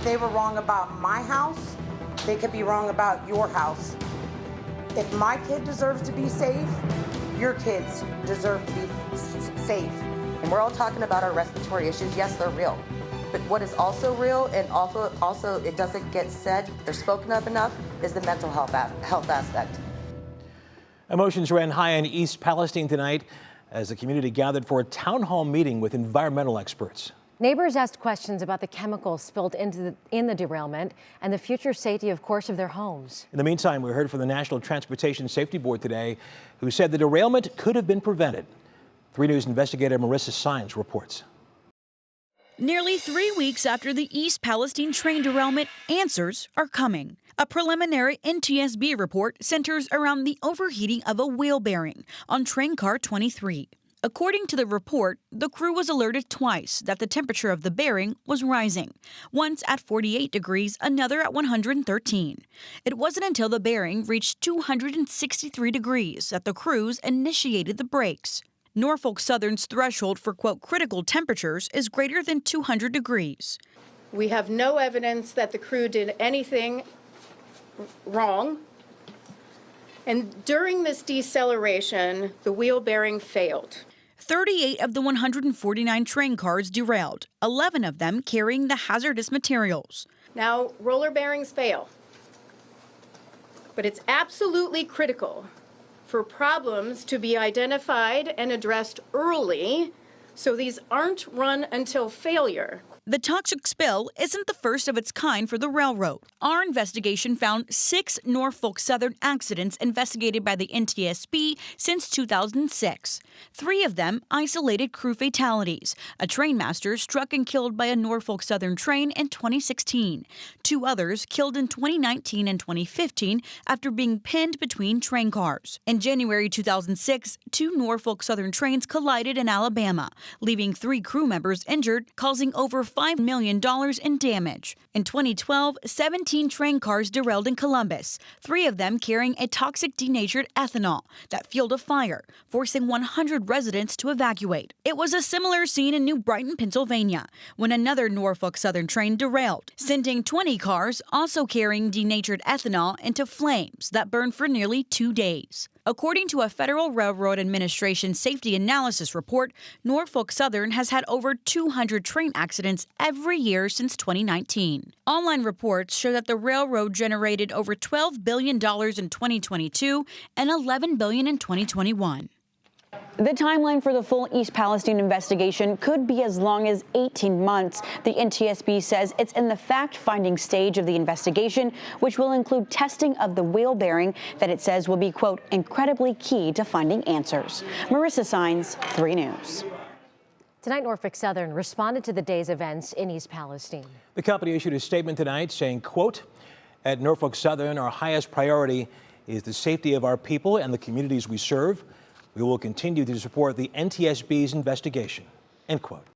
they were wrong about my house, they could be wrong about your house. If my kid deserves to be safe, your kids deserve to be safe. And we're all talking about our respiratory issues. Yes, they're real. But what is also real, and also it doesn't get said or spoken of enough, is the mental health aspect. Emotions ran high in East Palestine tonight as the community gathered for a town hall meeting with environmental experts. Neighbors asked questions about the chemicals spilled in the derailment and the future safety, of course, of their homes. In the meantime, we heard from the National Transportation Safety Board today, who said the derailment could have been prevented. 3 News investigator Marissa Sines reports. Nearly 3 weeks after the East Palestine train derailment, answers are coming. A preliminary NTSB report centers around the overheating of a wheel bearing on train car 23. According to the report, the crew was alerted twice that the temperature of the bearing was rising, once at 48 degrees, another at 113. It wasn't until the bearing reached 263 degrees that the crews initiated the brakes. Norfolk Southern's threshold for, quote, critical temperatures is greater than 200 degrees. We have no evidence that the crew did anything wrong. And during this deceleration, the wheel bearing failed. 38 of the 149 train cars derailed, 11 of them carrying the hazardous materials. Now, roller bearings fail, but it's absolutely critical for problems to be identified and addressed early so these aren't run until failure. The toxic spill isn't the first of its kind for the railroad. Our investigation found 6 Norfolk Southern accidents investigated by the NTSB since 2006. 3 of them isolated crew fatalities. A trainmaster struck and killed by a Norfolk Southern train in 2016. 2 others killed in 2019 and 2015 after being pinned between train cars. In January 2006, 2 Norfolk Southern trains collided in Alabama, leaving 3 crew members injured, causing over $5 million in damage. In 2012, 17 train cars derailed in Columbus, 3 of them carrying a toxic denatured ethanol that fueled a fire, forcing 100 residents to evacuate. It was a similar scene in New Brighton, Pennsylvania, when another Norfolk Southern train derailed, sending 20 cars also carrying denatured ethanol into flames that burned for nearly 2 days. According to a Federal Railroad Administration safety analysis report, Norfolk Southern has had over 200 train accidents every year since 2019. Online reports show that the railroad generated over $12 billion in 2022 and $11 billion in 2021. The timeline for the full East Palestine investigation could be as long as 18 months. The NTSB says it's in the fact-finding stage of the investigation, which will include testing of the wheel bearing that it says will be, quote, incredibly key to finding answers. Marissa Sines, 3 News. Tonight, Norfolk Southern responded to the day's events in East Palestine. The company issued a statement tonight saying, quote, at Norfolk Southern, our highest priority is the safety of our people and the communities we serve. We will continue to support the NTSB's investigation, end quote.